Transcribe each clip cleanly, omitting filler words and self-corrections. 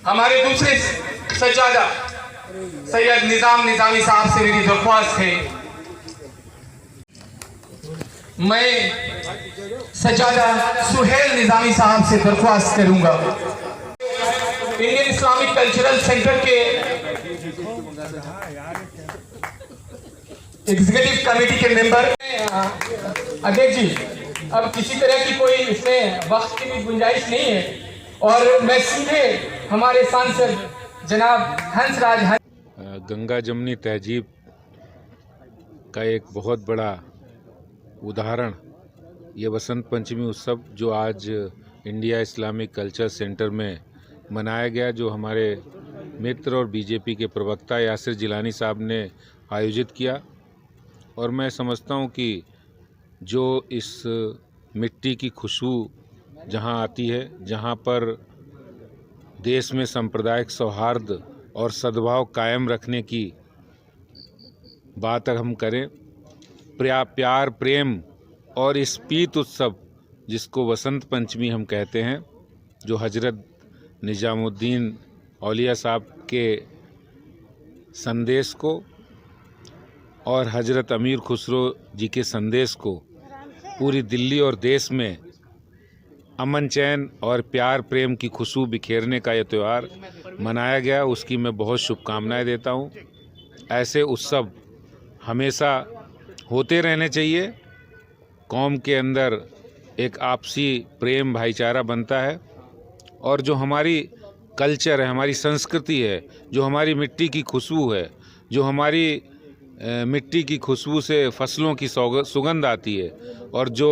हमारे दूसरे सज्जादा सैयद निजामी साहब से मेरी दरख्वास्त है, मैं सज्जादा सुहेल निजामी साहब से दरख्वास्त करूंगा, इंडियन इस्लामिक कल्चरल सेंटर के एग्जीक्यूटिव कमेटी के मेंबर अध्यक्ष जी, अब किसी तरह की कोई इसमें वक्त की भी गुंजाइश नहीं है और मैं सीधे हमारे सांसद जनाब हंसराज गंगा जमुनी तहजीब का एक बहुत बड़ा उदाहरण ये वसंत पंचमी उत्सव जो आज इंडिया इस्लामिक कल्चर सेंटर में मनाया गया, जो हमारे मित्र और बीजेपी के प्रवक्ता यासिर जिलानी साहब ने आयोजित किया। और मैं समझता हूँ कि जो इस मिट्टी की खुशबू जहाँ आती है, जहाँ पर देश में सांप्रदायिक सौहार्द और सद्भाव कायम रखने की बात अगर हम करें, प्यार प्रेम और इस पीत उत्सव जिसको वसंत पंचमी हम कहते हैं, जो हजरत निजामुद्दीन औलिया साहब के संदेश को और हजरत अमीर खुसरो जी के संदेश को पूरी दिल्ली और देश में अमन चैन और प्यार प्रेम की खुशबू बिखेरने का यह त्यौहार मनाया गया, उसकी मैं बहुत शुभकामनाएं देता हूं। ऐसे उत्सव हमेशा होते रहने चाहिए। कौम के अंदर एक आपसी प्रेम भाईचारा बनता है और जो हमारी कल्चर है, हमारी संस्कृति है, जो हमारी मिट्टी की खुशबू है, जो हमारी मिट्टी की खुशबू से फसलों की सुगंध आती है और जो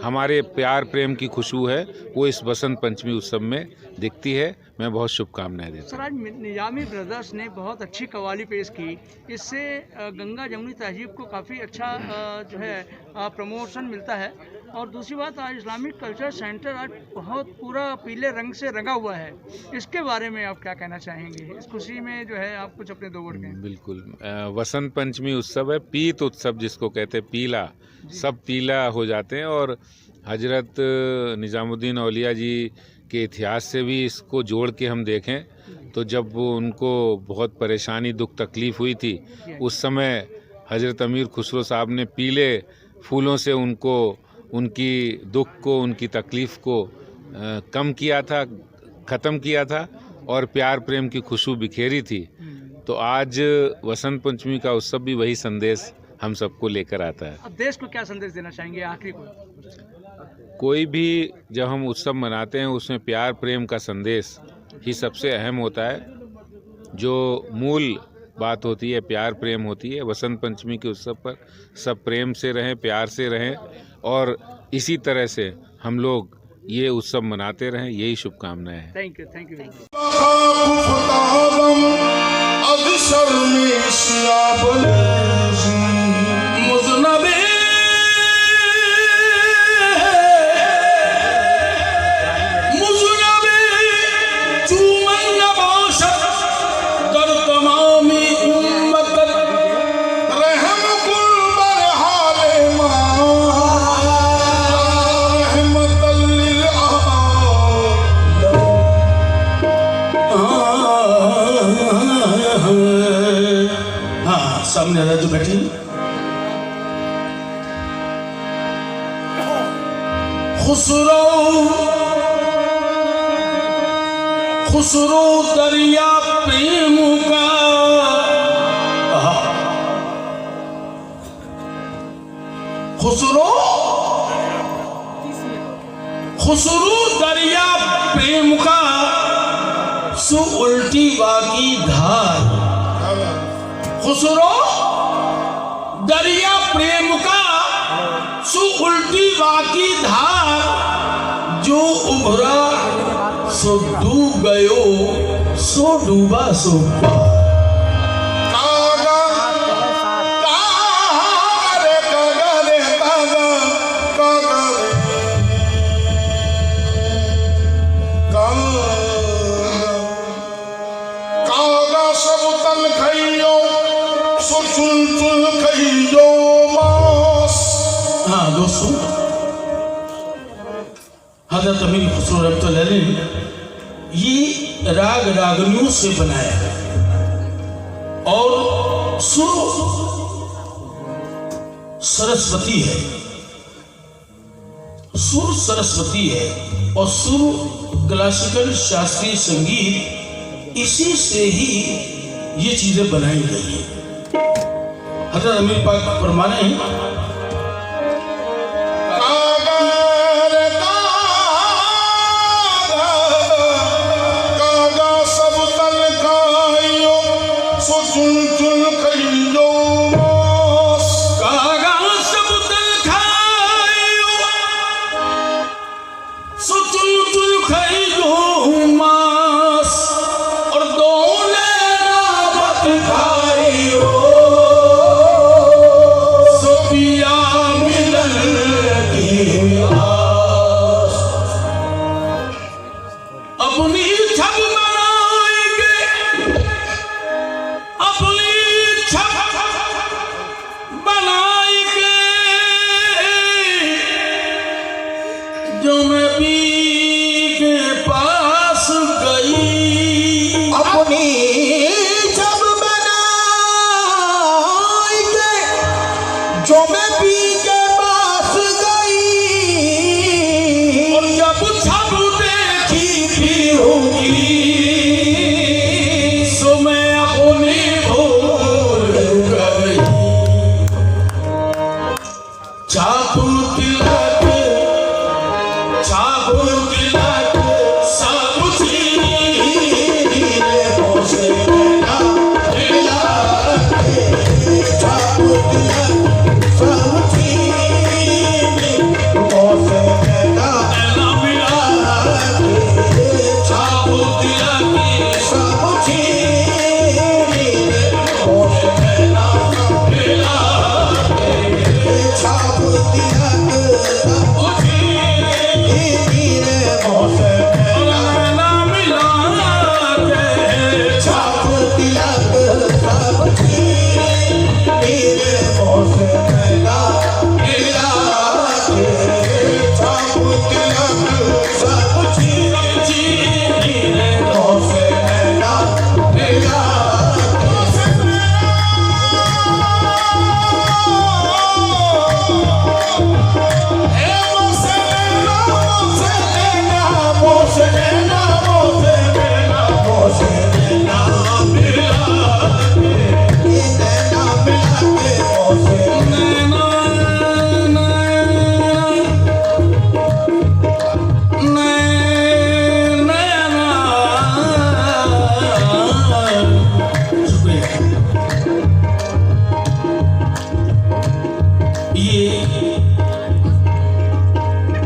हमारे प्यार प्रेम की खुशबू है, वो इस बसंत पंचमी उत्सव में दिखती है। मैं बहुत शुभकामनाएं देता हूं। सर, आज निजामी ब्रदर्स ने बहुत अच्छी कव्वाली पेश की, इससे गंगा जमुनी तहजीब को काफ़ी अच्छा जो है प्रमोशन मिलता है। और दूसरी बात, आज इस्लामिक कल्चर सेंटर आज बहुत पूरा पीले रंग से रंगा हुआ है, इसके बारे में आप क्या कहना चाहेंगे? इस खुशी में जो है आप कुछ अपने दो वर्ड कहें। बिल्कुल, वसंत पंचमी उत्सव है, पीत उत्सव जिसको कहते हैं, पीला, सब पीला हो जाते हैं। और हजरत निजामुद्दीन औलिया जी के इतिहास से भी इसको जोड़ के हम देखें तो जब वो उनको बहुत परेशानी दुख तकलीफ़ हुई थी, उस समय हजरत अमीर खुसरो साहब ने पीले फूलों से उनको उनकी दुख को, उनकी तकलीफ़ को कम किया था, ख़त्म किया था और प्यार प्रेम की खुशबू बिखेरी थी। तो आज वसंत पंचमी का उत्सव भी वही संदेश हम सबको लेकर आता है। अब देश को क्या संदेश देना चाहेंगे आखिरी को? कोई भी जब हम उत्सव मनाते हैं उसमें प्यार प्रेम का संदेश ही सबसे अहम होता है। जो मूल बात होती है प्यार प्रेम होती है। वसंत पंचमी के उत्सव पर सब प्रेम से रहें, प्यार से रहें और इसी तरह से हम लोग ये उत्सव मनाते रहें, यही शुभकामनाएं हैं। Thank you, thank you. सामने जो बैठी खुसरो दरिया प्रेम का, खुसरो दरिया प्रेम का सु उल्टी बाकी धार। खुसरो दरिया प्रेम का सु उल्टी बाकी धार, जो उभरा सो डूब गयो, सो डूबा सो पार। हाँ दोस्तों, हजरत अमीर खुसरो रहमतुल्लाह अलैह ये राग रागनियों से बनाया है और सुर सरस्वती है, सुर सरस्वती है और सुर क्लासिकल शास्त्रीय संगीत, इसी से ही ये चीजें बनाई गई है। हज़रत अमीर पाक फरमाने हैं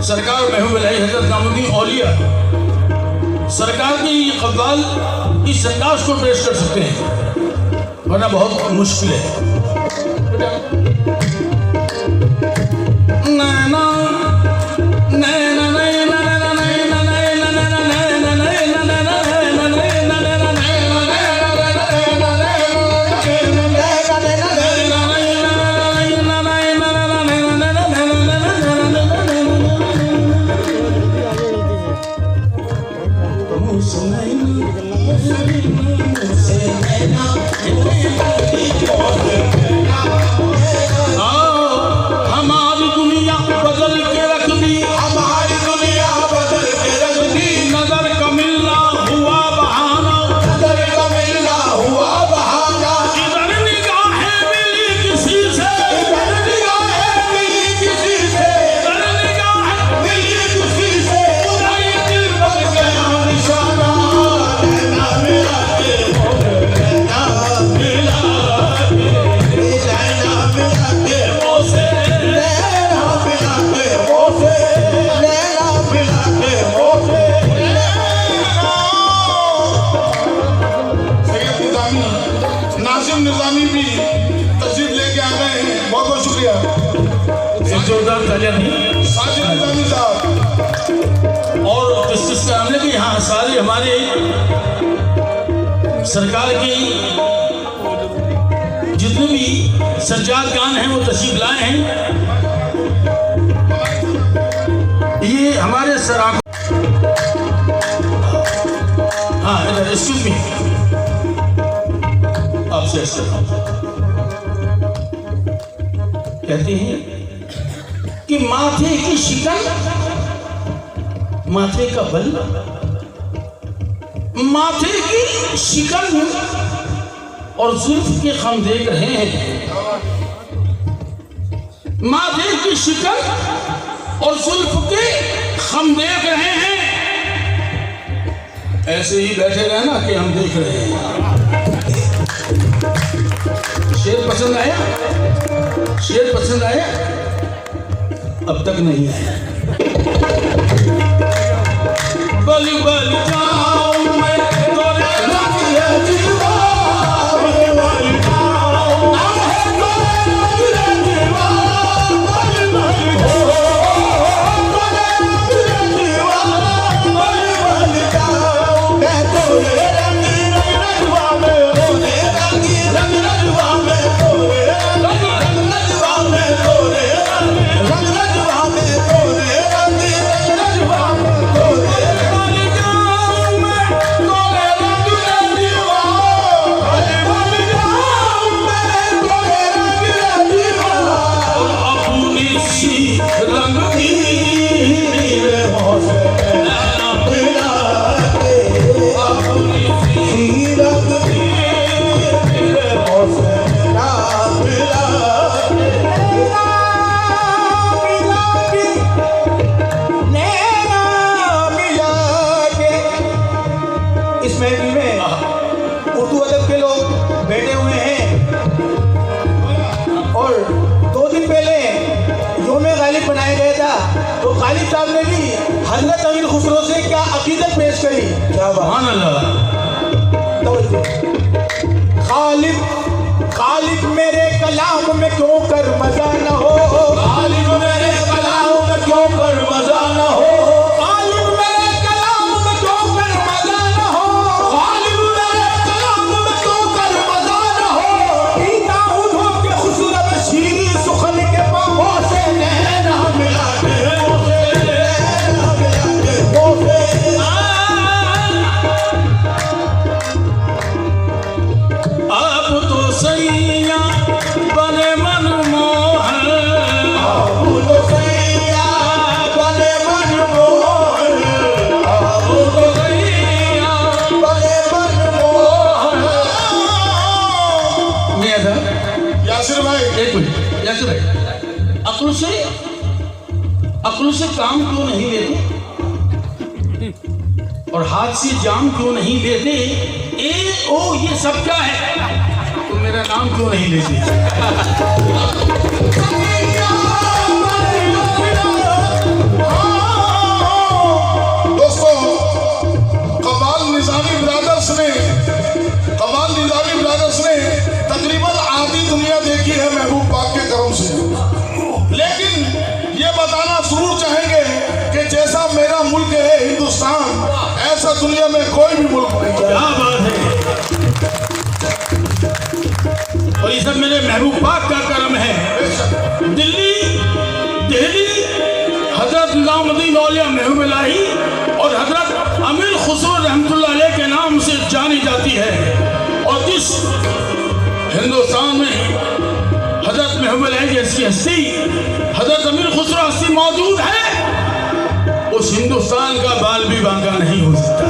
सरकार महबूब अलैहि हज़रत निज़ामुद्दीन औलिया सरकार की ये कव्वाल इस अंदाज को पेश कर सकते हैं, वरना बहुत मुश्किल है। हमारी दुनिया बदल के रख दी, हमारी दुनिया बदल के रख दी, नजर का मिलना हुआ बहाना, नजर का मिलना हुआ बहाना, इधर निगाहें मिली किसी से, इधर निगाहें मिली किसी से, इधर निगाहें मिली किसी से, उधर ही दिल बन गया निशाना, नैना मिला के नैना मिला के नैना मिला के मोसे नैना मिला के मोसे नैना मिला के मोसे। सैयद निज़ामी नासिम निज़ामी भी तशरीफ लेके आ गए हैं, बहुत बहुत शुक्रिया। एक जोरदार तालियां दी साजिद निज़ामी साहब और जिस हमने भी यहाँ सारे हमारे सरकार की जितने भी सज्जाद खान हैं वो तशरीफ लाए हैं। ये हमारे सर हाँ एक्सक्यूज मी, आपसे ऐसा कहते हैं कि माथे की शिकन, माथे का बल, माथे की शिकन और जुल्फ के खम देख रहे हैं। माथे की शिकन और जुल्फ के खम देख रहे हैं। ऐसे ही बैठे रहना कि हम देख रहे हैं। शेर पसंद आया? शेर पसंद आया? अब तक नहीं आया। बल बल जाऊं मैं तोरे रंग है जीवा, बल बल जाऊं मैं तोरे रंग है जीवा, बल बल तोरे रंग है जीवा, बल बल जाऊं मैं तोरे रंग रजवा में, तोरे रंग रजवा में, तोरे रंग रजवा में, तोरे रंग रजवा में, तोरे रंग रजवा में, तोरे रंग की इस महफिल में उर्दू अदब के लोग बैठे हुए हैं और 2 दिन पहले योम गालिब बनाया गया था, तो गालिब साहब ने भी हजरत अमीर खुसरो से क्या अकीदत पेश करी। क्या सुभान अल्लाह। गालिब गालिब मेरे कलाम में क्यों कर मजा न हो, गालिब मेरे कलाम में क्यों कर मजा न हो, गालिब मेरे कलाम में क्यों कर मजा न हो, गालिब मेरे कलाम में क्यों कर मजा न हो, पीता हूँ धो के खूबसूरत शीरी सुखन के बाहों से नैना मिला के, अब तो सैया बने मनमोहन, अब तो सैया बने मनमोहन, अब तो सैया बने मनमोहन। मियां साहब, यासिर भाई एक मिनट, यासिर भाई अक्ल से काम क्यों नहीं लेते और हाथ से जाम क्यों नहीं लेते? ए ओ ये सब क्या है? तो मेरा नाम क्यों नहीं लेते? दोस्तों, कमाल निजामी ब्रदर्स ने तकरीबन आधी दुनिया देखी है महबूब पाक के करम से, लेकिन ये बताना जरूर चाहेंगे कि जैसा मेरा मुल्क है हिंदुस्तान, ऐसा दुनिया में कोई भी मुल्क नहीं है। क्या बात है। और ये सब मेरे महबूब पाक का करम है। दिल्ली हजरत निजामुद्दीन औलिया महबूब इलाही और हजरत अमीर खुसरो रहमतुल्लाह अलैह के नाम से जानी जाती है। और जिस हिंदुस्तान में हजरत महबूब इलाही जैसी हस्ती, हजरत अमीर खुसरो हस्ती मौजूद है, उस हिंदुस्तान का बाल भी बांका नहीं हो सकता।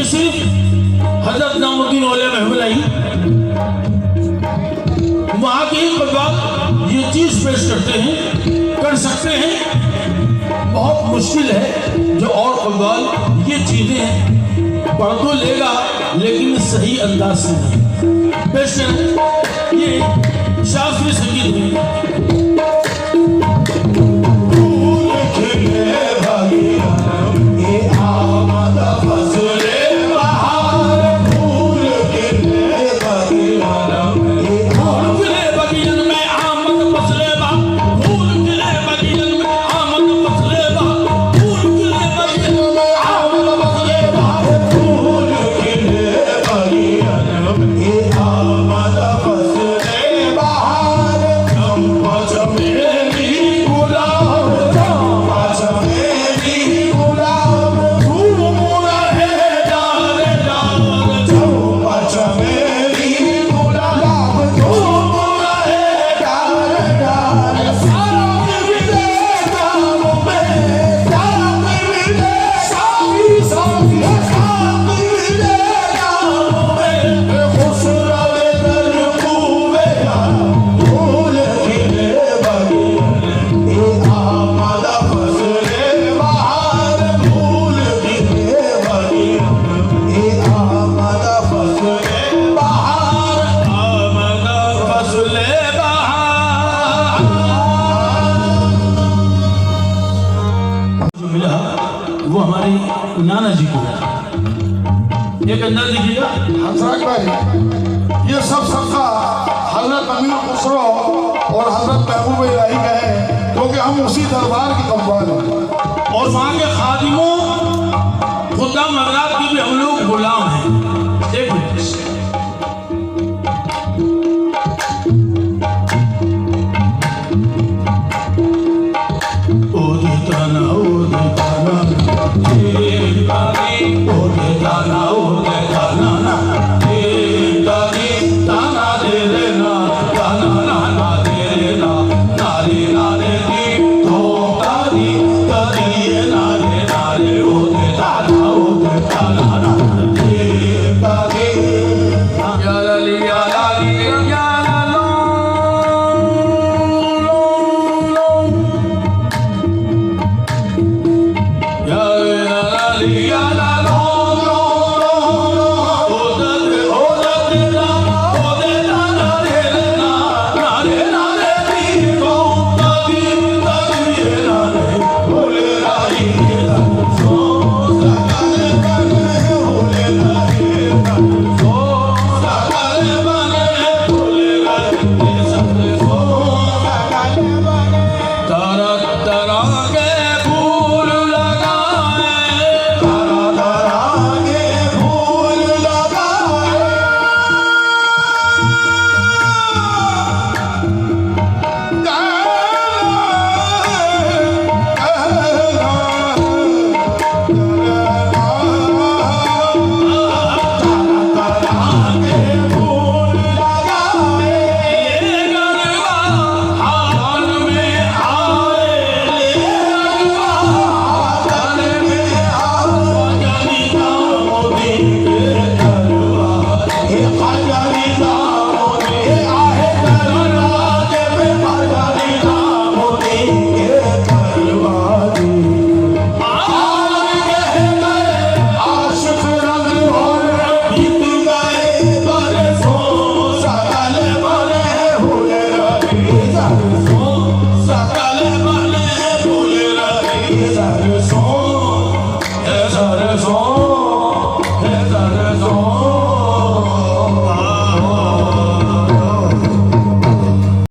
ये सिर्फ हजरत निजामुद्दीन औलिया महमूद वहाँ के इकबाल ये चीज पेश करते हैं, कर सकते हैं। बहुत मुश्किल है जो और इकबाल ये चीजें पढ़ तो लेगा लेकिन सही अंदाज से नहीं पेश करें। ये शास्त्रीय संगीत है। वो हमारे नाना जी को एक अंदाज दीजिएगा। हजरत भाई ये सब सबका हजरत अमीर खुसरो और हजरत महबूब इलाही का है क्योंकि हम उसी दरबार की कमवान हैं और वहाँ के खादिमों खुदाम हजरात के भी हम लोग गुलाम हैं। एक मिनट There's